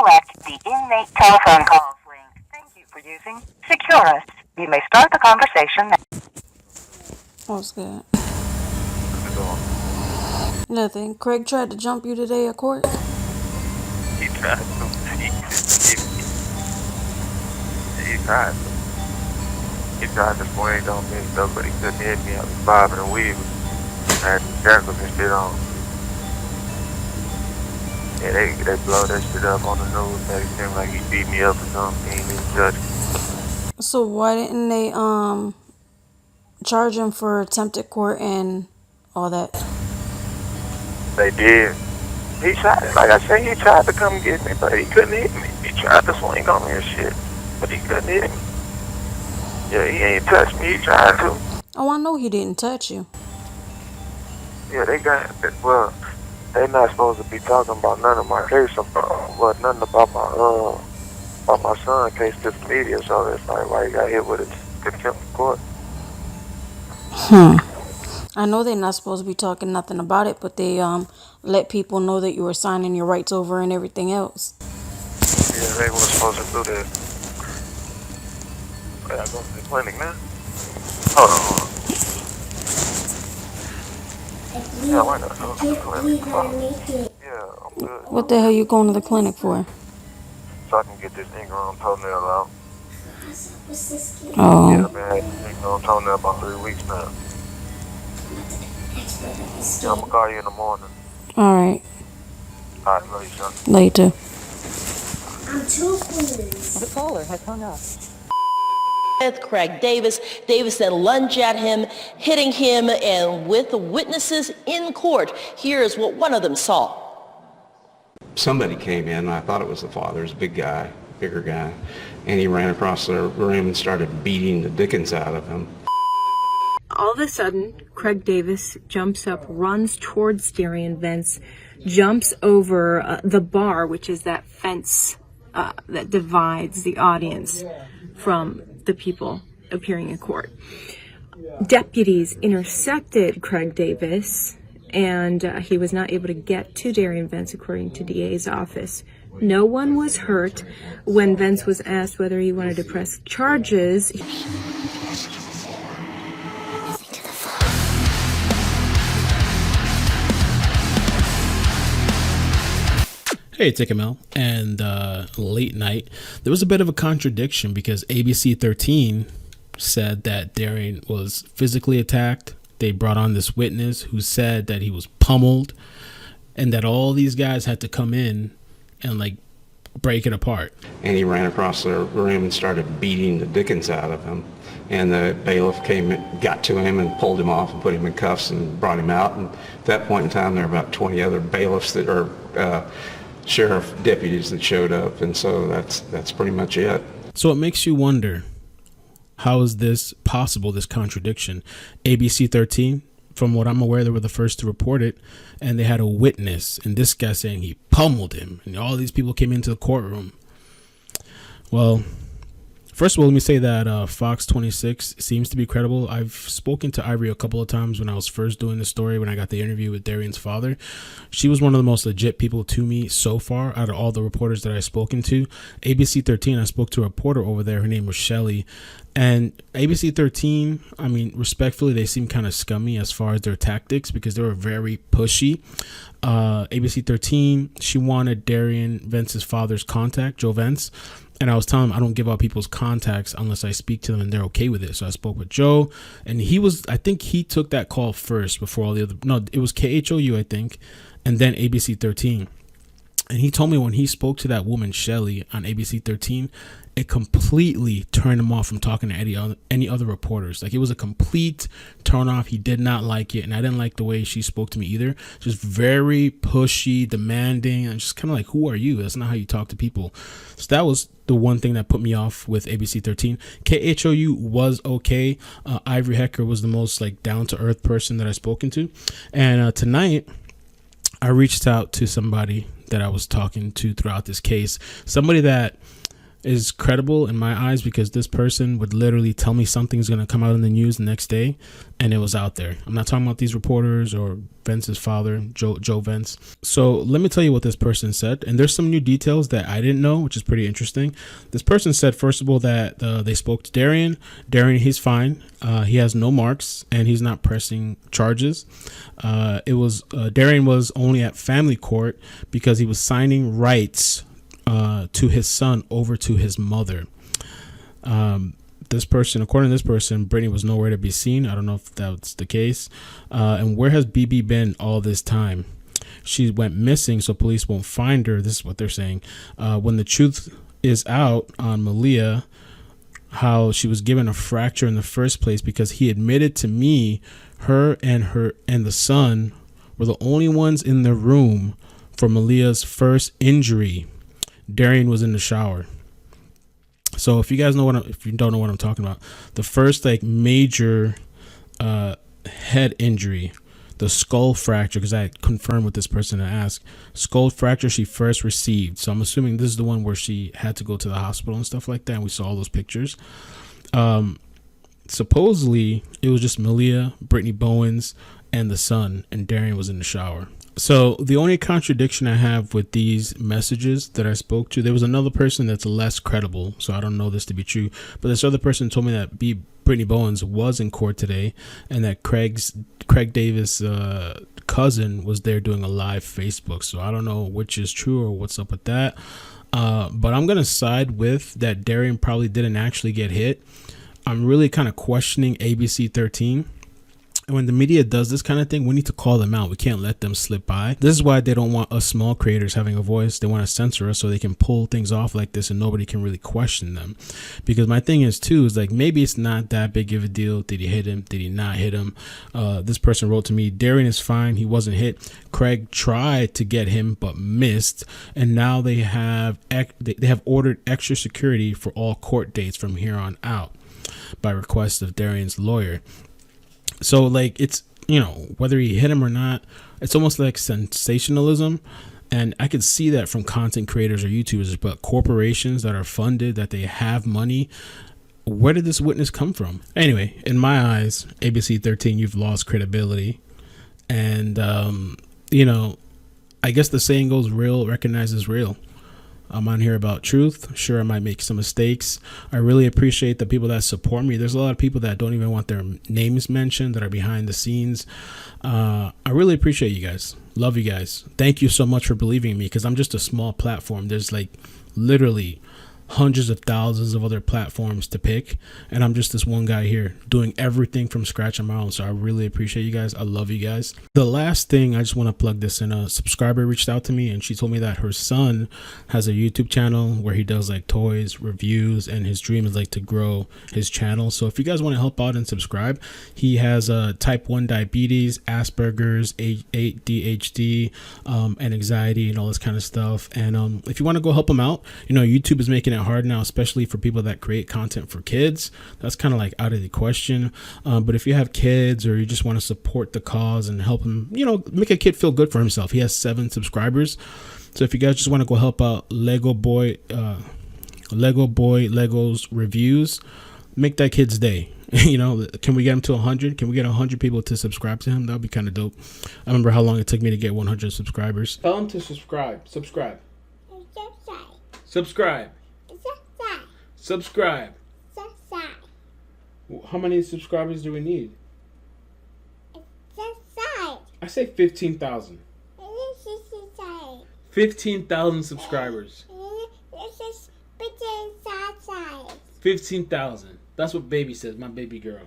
select the inmate telephone calls link. Thank you for using Securus. You may start the conversation now. What's good? Nothing. Craig tried to jump you today at court? He tried to. He tried to. He tried to swing on me and stuff, but he couldn't hit me. I was bobbing and weaving. I had shackles and shit on. Yeah, they blow that shit up on the news. They seem like he beat me up or something. He ain't even judge me. So why didn't they charge him for attempted court and all that? They did. He tried, like I said, he tried to come get me, but he couldn't hit me. He tried to swing on me and shit, but he couldn't hit me. Yeah, he ain't touched me. He tried to. Oh, I know he didn't touch you. Yeah, they got, well, they not supposed to be talking about none of my case, but nothing about my son case to the media, so it's like why he got hit with a contempt of court. I know they're not supposed to be talking nothing about it, but they let people know that you were signing your rights over and everything else. Yeah, they were supposed to do that. I go to the clinic now. Hold on. Yeah, why not go to the clinic? Yeah, I'm good. What the hell you going to the clinic for? So I can get this ingrown toenail out. Oh. Yeah, I've been having this ingrown toenail about 3 weeks now. Yeah, I'm gonna call you in the morning. Alright. Alright, love you, son. Later. The caller has hung up. Craig Davis. Davis then lunged at him, hitting him, and with the witnesses in court, here's what one of them saw. Somebody came in, and I thought it was the father. It was a big guy, bigger guy, and he ran across the room and started beating the dickens out of him. All of a sudden, Craig Davis jumps up, runs towards Derion Vence, jumps over the bar, which is that fence that divides the audience from the people appearing in court. Deputies intercepted Craig Davis, and he was not able to get to Derion Vence, according to DA's office. No one was hurt. When Vence was asked whether he wanted to press charges, Hey, it's iCkEdMeL, and late night, there was a bit of a contradiction because ABC 13 said that Derion was physically attacked. They brought on this witness who said that he was pummeled and that all these guys had to come in and like break it apart. And he ran across the room and started beating the dickens out of him. And the bailiff got to him and pulled him off and put him in cuffs and brought him out. And at that point in time, there were about 20 other bailiffs that are sheriff deputies that showed up, and so that's pretty much it. So it makes you wonder, how is this possible, this contradiction? ABC 13, from what I'm aware, they were the first to report it, and they had a witness, and this guy saying he pummeled him, and all these people came into the courtroom. Well, first of all, let me say that Fox 26 seems to be credible. I've spoken to Ivory a couple of times when I was first doing the story, when I got the interview with Darion's father. She was one of the most legit people to me so far out of all the reporters that I've spoken to. ABC 13, I spoke to a reporter over there. Her name was Shelly. And ABC 13, I mean, respectfully, they seem kind of scummy as far as their tactics because they were very pushy. ABC 13, she wanted Derion Vence's father's contact, Joe Vence. And I was telling him I don't give out people's contacts unless I speak to them and they're okay with it. So I spoke with Joe, and I think he took that call first before all the other. No, it was KHOU, I think, and then ABC 13. And he told me when he spoke to that woman, Shelly, on ABC 13, it completely turned him off from talking to any other reporters. Like, it was a complete turn off. He did not like it, and I didn't like the way she spoke to me either. Just very pushy, demanding, and just kind of like, who are you? That's not how you talk to people. So that was the one thing that put me off with ABC 13. KHOU was okay. Ivory Hecker was the most like down-to-earth person that I've spoken to. And tonight, I reached out to somebody that I was talking to throughout this case. Somebody that is credible in my eyes because this person would literally tell me something's going to come out in the news the next day, and it was out there. I'm not talking about these reporters or Vence's father, Joe Vence. So let me tell you what this person said, and there's some new details that I didn't know, which is pretty interesting. This person said, first of all, that they spoke to Derion. He's fine. He has no marks, and he's not pressing charges. Derion was only at family court because he was signing rights to his son over to his mother. This person, according to this person, Brittany was nowhere to be seen. I don't know if that's the case. And where has BB been all this time? She went missing, so police won't find her. This is what they're saying. When the truth is out on Maleah, how she was given a fracture in the first place because he admitted to me her and the son were the only ones in the room for Maleah's first injury. Derion was in the shower. So if you guys know if you don't know what I'm talking about, the first like major head injury, the skull fracture, because I confirmed with this person and asked, skull fracture she first received. So I'm assuming this is the one where she had to go to the hospital and stuff like that, and we saw all those pictures. Supposedly it was just Maleah, Brittany Bowens, and the son, and Derion was in the shower. So the only contradiction I have with these messages that I spoke to, there was another person that's less credible, so I don't know this to be true, but this other person told me that Brittany Bowens was in court today, and that Craig Davis' cousin was there doing a live Facebook. So I don't know which is true or what's up with that. But I'm gonna side with that Derion probably didn't actually get hit. I'm really kind of questioning ABC 13. And when the media does this kind of thing, we need to call them out. We can't let them slip by. This is why they don't want us small creators having a voice. They want to censor us so they can pull things off like this and nobody can really question them. Because my thing is too, is like, maybe it's not that big of a deal. Did he hit him? Did he not hit him? This person wrote to me, Derion is fine. He wasn't hit. Craig tried to get him but missed. And now they have ordered extra security for all court dates from here on out by request of Derion's lawyer. So like, it's, you know, whether he hit him or not, it's almost like sensationalism. And I could see that from content creators or YouTubers, but corporations that are funded, that they have money, where did this witness come from? Anyway, in my eyes, ABC 13, you've lost credibility. And, you know, I guess the saying goes, real recognizes real. I'm on here about truth. Sure, I might make some mistakes. I really appreciate the people that support me. There's a lot of people that don't even want their names mentioned, that are behind the scenes. I really appreciate you guys. Love you guys. Thank you so much for believing in me, because I'm just a small platform. There's like literally hundreds of thousands of other platforms to pick, and I'm just this one guy here doing everything from scratch on my own. So I really appreciate you guys. I love you guys. The last thing, I just want to plug this in. A subscriber reached out to me and she told me that her son has a YouTube channel where he does like toys reviews, and his dream is like to grow his channel. So if you guys want to help out and subscribe, he has type 1 diabetes, Asperger's, ADHD, and anxiety and all this kind of stuff. And if you want to go help him out, you know, YouTube is making it hard now, especially for people that create content for kids. That's kind of like out of the question. But if you have kids, or you just want to support the cause and help him, you know, make a kid feel good for himself. He has 7 subscribers. So if you guys just want to go help out Lego Boy Legos reviews, make that kid's day. You know, can we get him to 100? Can we get 100 people to subscribe to him? That would be kind of dope. I remember how long it took me to get 100 subscribers. Tell him to subscribe. Subscribe. How many subscribers do we need? I say 15,000. 15,000 subscribers. 15,000. That's what baby says, my baby girl.